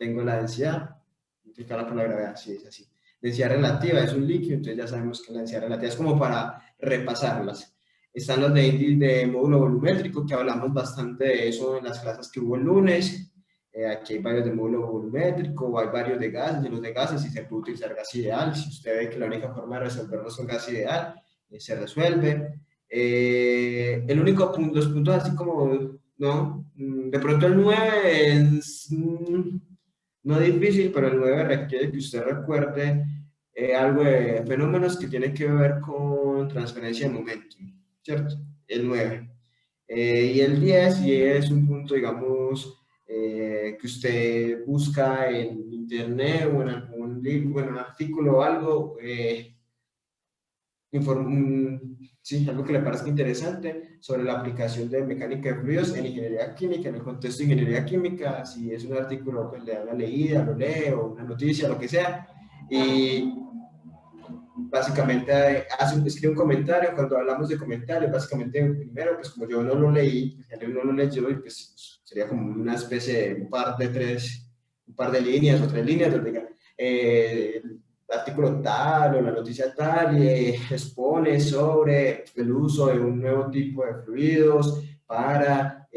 tengo la densidad multiplicada por la gravedad, sí, es así. Densidad relativa es un líquido, entonces ya sabemos que la densidad relativa es como para repasarlas. Están los de índice de módulo volumétrico, que hablamos bastante de eso en las clases que hubo el lunes. Aquí hay varios de módulo volumétrico, hay varios de gases, de los de gases, si se puede utilizar gas ideal. Si usted ve que la única forma de resolverlo es un gas ideal, se resuelve. El único punto, los puntos así como, ¿no? De pronto el 9 es no difícil, pero el 9 requiere que usted recuerde algo de fenómenos que tiene que ver con transferencia de momentum, ¿cierto? El 9. Y el 10, y es un punto, digamos, que usted busca en internet o en algún libro, en un artículo o algo, sí, algo que le parezca interesante sobre la aplicación de mecánica de fluidos en ingeniería química, en el contexto de ingeniería química. Si es un artículo, pues le da una leída, lo lee, o una noticia, lo que sea, y básicamente escribe un comentario. Cuando hablamos de comentarios, básicamente primero, pues como yo no lo leí, pues él no lo leyó, y pues sería como una especie de un par de líneas o 3 líneas donde diga, el artículo tal o la noticia tal expone sobre el uso de un nuevo tipo de fluidos para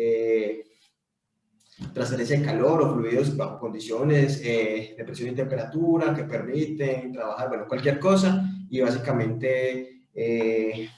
transferencia de calor o fluidos bajo condiciones de presión y temperatura que permiten trabajar, bueno, cualquier cosa, y básicamente es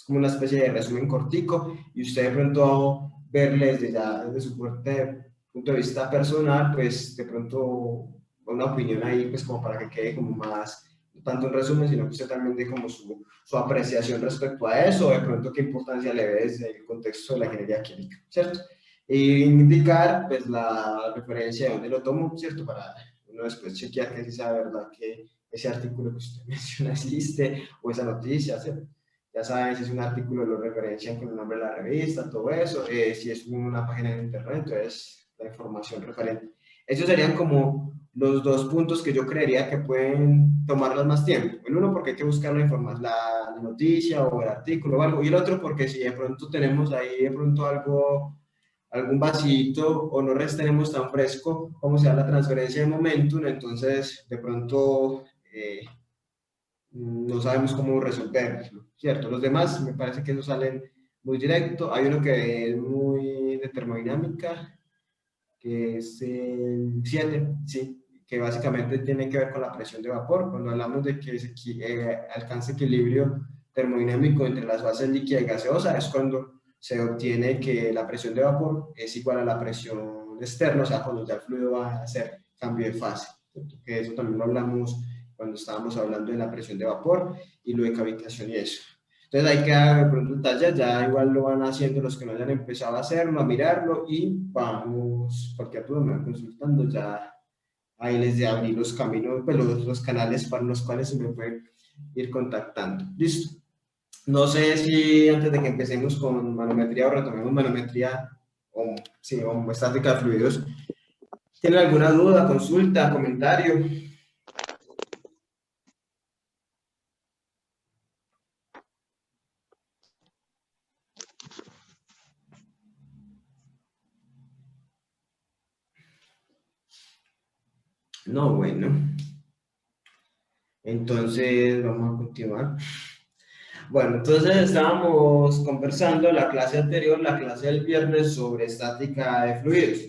como una especie de resumen cortico, y usted de pronto verle desde su punto de vista personal, pues de pronto una opinión ahí, pues como para que quede como más, no tanto un resumen, sino que usted también dé como su apreciación respecto a eso, de pronto qué importancia le ve desde el contexto de la ingeniería química, ¿cierto? Y indicar pues la referencia de dónde lo tomo, ¿cierto? Para uno después chequear que sí sea verdad que ese artículo que usted menciona existe, o esa noticia, ¿cierto? Ya saben, si es un artículo lo referencian con el nombre de la revista, todo eso, si es una página de internet, entonces la información referente. Esos serían como los dos puntos que yo creería que pueden tomarlos más tiempo. El uno porque hay que buscar la noticia o el artículo o algo, y el otro porque si de pronto tenemos ahí de pronto algún vasito o no tenemos tan fresco como sea la transferencia de momentum, entonces de pronto no sabemos cómo resolverlo, ¿cierto? Los demás me parece que esos salen muy directo. Hay uno que es muy de termodinámica, que es el 7, sí, que básicamente tiene que ver con la presión de vapor. Cuando hablamos de que se alcanza equilibrio termodinámico entre las fases líquida y gaseosa, es cuando se obtiene que la presión de vapor es igual a la presión externa, o sea, cuando ya el fluido va a hacer cambio de fase, ¿cierto? Que eso también lo hablamos cuando estábamos hablando de la presión de vapor y lo de cavitación y eso. Entonces hay que dar de pronto un taller, ya igual lo van haciendo los que no hayan empezado a hacerlo, a mirarlo, y vamos, cualquier duda me van consultando, ya ahí les de abrir los caminos, pues los canales para los cuales se me pueden ir contactando. Listo. No sé si antes de que empecemos con manometría o retomemos manometría o, sí, o estática de fluidos, ¿tienen alguna duda, consulta, comentario? No, bueno. Entonces, vamos a continuar. Bueno, entonces estábamos conversando la clase anterior, la clase del viernes, sobre estática de fluidos.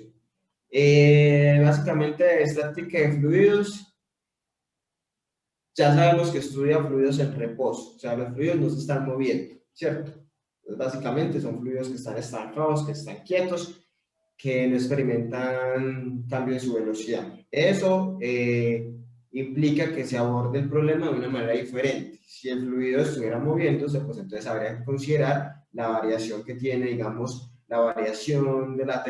Básicamente, estática de fluidos, ya sabemos que estudia fluidos en reposo, o sea, los fluidos no se están moviendo, ¿cierto? Entonces, básicamente son fluidos que están estancados, que están quietos, que no experimentan cambio en su velocidad. Eso implica que se aborde el problema de una manera diferente. Si el fluido estuviera moviéndose, pues entonces habría que considerar la variación que tiene, digamos, la variación de la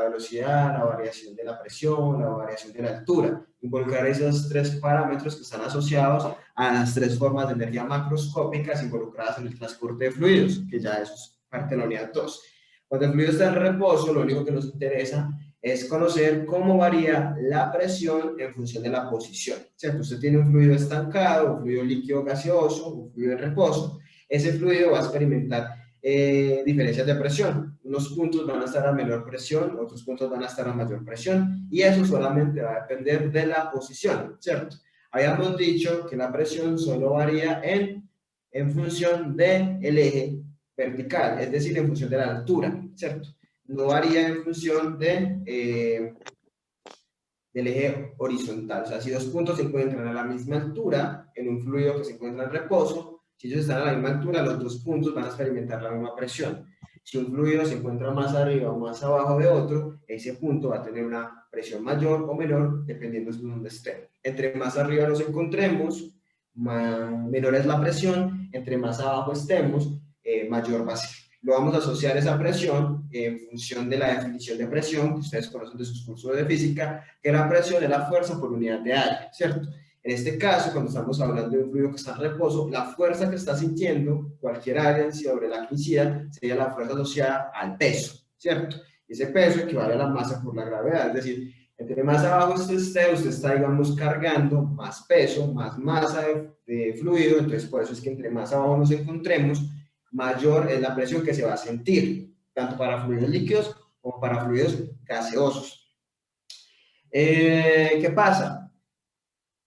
velocidad, la variación de la presión, la variación de la altura. Involucrar esos 3 parámetros que están asociados a las 3 formas de energía macroscópicas involucradas en el transporte de fluidos, que ya eso es parte de la unidad 2. Cuando el fluido está en reposo, lo único que nos interesa es conocer cómo varía la presión en función de la posición. ¿Cierto? Usted tiene un fluido estancado, un fluido líquido gaseoso, un fluido en reposo. Ese fluido va a experimentar diferencias de presión. unos puntos van a estar a menor presión, otros puntos van a estar a mayor presión, y eso solamente va a depender de la posición, ¿cierto? Habíamos dicho que la presión solo varía en función del eje vertical, es decir, en función de la altura, ¿cierto? No varía en función del eje horizontal. O sea, si dos puntos se encuentran a la misma altura en un fluido que se encuentra en reposo, si ellos están a la misma altura, los dos puntos van a experimentar la misma presión. Si un fluido se encuentra más arriba o más abajo de otro, ese punto va a tener una presión mayor o menor dependiendo de dónde esté. Entre más arriba nos encontremos, menor es la presión, entre más abajo estemos, mayor va a ser. Lo vamos a asociar esa presión en función de la definición de presión que ustedes conocen de sus cursos de física, que la presión es la fuerza por unidad de área, ¿cierto? En este caso, cuando estamos hablando de un fluido que está en reposo, la fuerza que está sintiendo cualquier área sobre la que incida sería la fuerza asociada al peso, ¿cierto? Y ese peso equivale a la masa por la gravedad, es decir, entre más abajo usted está, digamos, cargando más peso, más masa de fluido, entonces por eso es que entre más abajo nos encontremos, mayor es la presión que se va a sentir, tanto para fluidos líquidos como para fluidos gaseosos. ¿Qué pasa?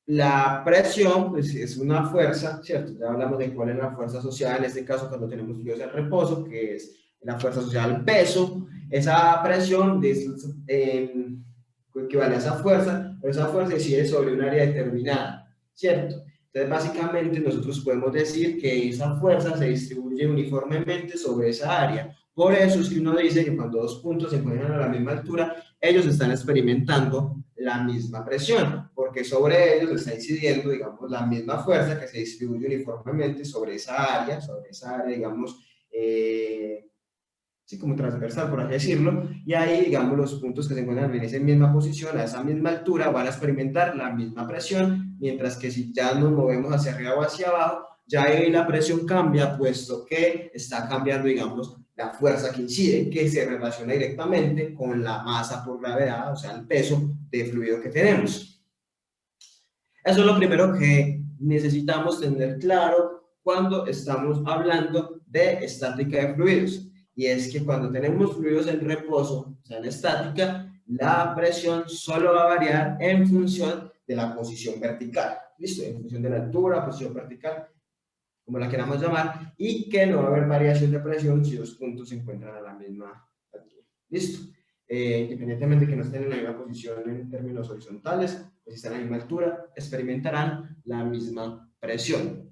La presión pues, es una fuerza, ¿cierto? Ya hablamos de cuál es la fuerza asociada, en este caso cuando tenemos fluidos en reposo, que es la fuerza asociada al peso. Esa presión equivale a esa fuerza, pero esa fuerza incide sobre un área determinada, ¿cierto? Entonces, básicamente, nosotros podemos decir que esa fuerza se distribuye uniformemente sobre esa área. Por eso es que uno dice que cuando dos puntos se encuentran a la misma altura, ellos están experimentando la misma presión, porque sobre ellos está incidiendo, digamos, la misma fuerza que se distribuye uniformemente sobre esa área, digamos, así como transversal, por así decirlo, y ahí, digamos, los puntos que se encuentran en esa misma posición, a esa misma altura, van a experimentar la misma presión, mientras que si ya nos movemos hacia arriba o hacia abajo, ya ahí la presión cambia, puesto que está cambiando, digamos, la fuerza que incide, que se relaciona directamente con la masa por gravedad, o sea, el peso de fluido que tenemos. Eso es lo primero que necesitamos tener claro cuando estamos hablando de estática de fluidos. Y es que cuando tenemos fluidos en reposo, o sea, en estática, la presión solo va a variar en función de la posición vertical. ¿Listo? En función de la altura, posición vertical, como la queramos llamar, y que no va a haber variación de presión si dos puntos se encuentran a la misma altura. ¿Listo? Independientemente de que no estén en la misma posición en términos horizontales, pues si están a la misma altura, experimentarán la misma presión.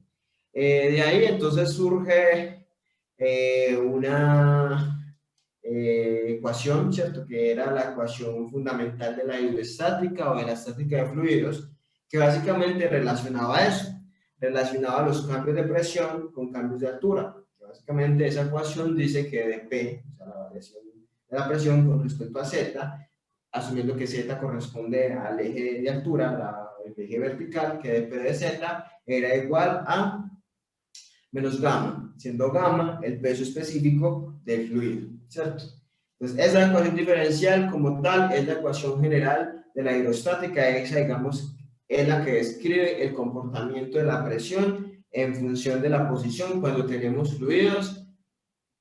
De ahí entonces surge una ecuación, ¿cierto? Que era la ecuación fundamental de la hidroestática o de la estática de fluidos, que básicamente relacionaba eso, relacionaba los cambios de presión con cambios de altura. Básicamente esa ecuación dice que dp, o sea, la variación de la presión con respecto a z, asumiendo que z corresponde al eje de altura, el eje vertical, que dp de z era igual a menos gamma, siendo gamma el peso específico del fluido, ¿cierto? Entonces, esa ecuación diferencial como tal es la ecuación general de la hidrostática, esa, digamos, es la que describe el comportamiento de la presión en función de la posición cuando tenemos fluidos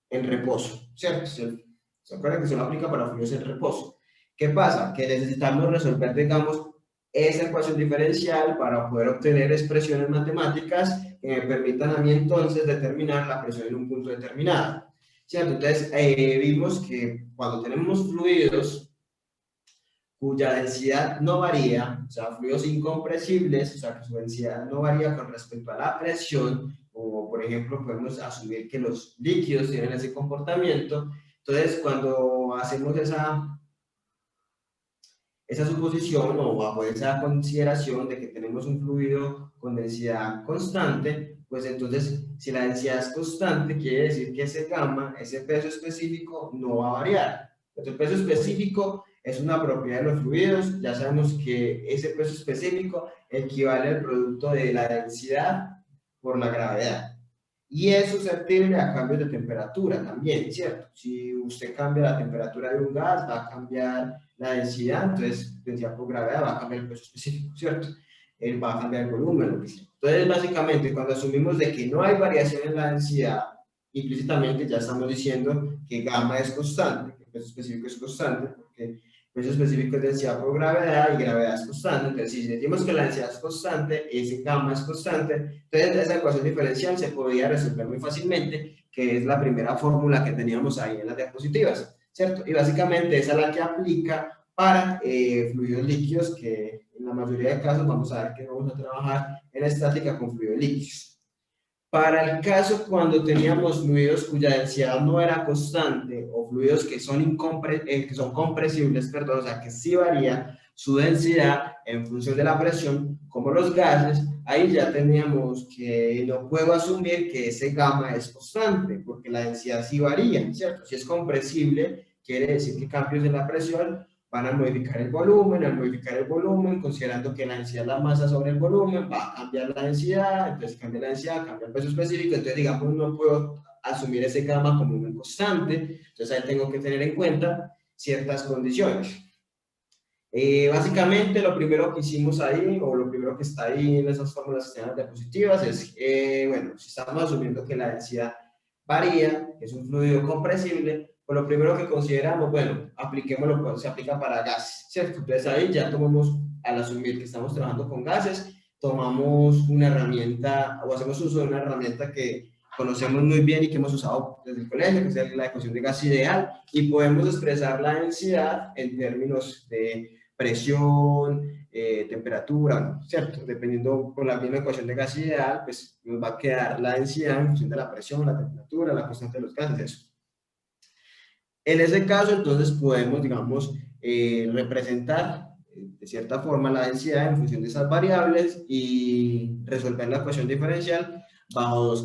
en reposo, ¿cierto? ¿Se acuerdan que solo aplica para fluidos en reposo? ¿Qué pasa? Que necesitamos resolver, digamos, esa ecuación diferencial para poder obtener expresiones matemáticas que me permitan a mí entonces determinar la presión en un punto determinado, ¿cierto? Entonces, vimos que cuando tenemos fluidos cuya densidad no varía, o sea, fluidos incompresibles, o sea, que su densidad no varía con respecto a la presión, o por ejemplo, podemos asumir que los líquidos tienen ese comportamiento. Entonces, cuando hacemos esa suposición o bajo esa consideración de que tenemos un fluido con densidad constante, pues entonces si la densidad es constante, quiere decir que ese gamma, ese peso específico, no va a variar. El peso específico es una propiedad de los fluidos, ya sabemos que ese peso específico equivale al producto de la densidad por la gravedad. Y es susceptible a cambios de temperatura también, ¿cierto? Si usted cambia la temperatura de un gas, va a cambiar la densidad, entonces densidad por gravedad va a cambiar el peso específico, ¿cierto? Él va a cambiar el volumen, lo que sea. Entonces, básicamente, cuando asumimos de que no hay variación en la densidad, implícitamente ya estamos diciendo que gamma es constante, que el peso específico es constante, porque el peso específico es densidad por gravedad y gravedad es constante. Entonces, si decimos que la densidad es constante, ese gamma es constante, entonces esa ecuación diferencial se podría resolver muy fácilmente, que es la primera fórmula que teníamos ahí en las diapositivas, ¿cierto? Y básicamente esa es la que aplica para fluidos líquidos, que en la mayoría de casos vamos a ver que vamos a trabajar en estática con fluidos líquidos. Para el caso cuando teníamos fluidos cuya densidad no era constante o fluidos que son compresibles, perdón, o sea, que sí varía su densidad en función de la presión, como los gases, ahí ya teníamos que no puedo asumir que ese gamma es constante, porque la densidad sí varía, ¿cierto? Si es compresible, quiere decir que cambios en la presión van a modificar el volumen, al modificar el volumen, considerando que la densidad es la masa sobre el volumen, va a cambiar la densidad, entonces cambia la densidad, cambia el peso específico, entonces digamos no puedo asumir ese gamma como una constante, entonces ahí tengo que tener en cuenta ciertas condiciones. Básicamente lo primero que hicimos ahí, o lo primero que está ahí en esas fórmulas que están diapositivas es, bueno, si estamos asumiendo que la densidad varía, que es un fluido compresible, pues lo primero que consideramos, bueno, apliquémoslo, pues, se aplica para gases, ¿cierto? Entonces ahí ya tomamos, al asumir que estamos trabajando con gases, tomamos una herramienta, o hacemos uso de una herramienta que conocemos muy bien y que hemos usado desde el colegio, que es la ecuación de gas ideal, y podemos expresar la densidad en términos de presión, temperatura, ¿cierto? Dependiendo con la misma ecuación de gas ideal, pues nos va a quedar la densidad en función de la presión, la temperatura, la constante de los gases, eso. En ese caso, entonces podemos, digamos, representar de cierta forma la densidad en función de esas variables y resolver la ecuación diferencial bajo dos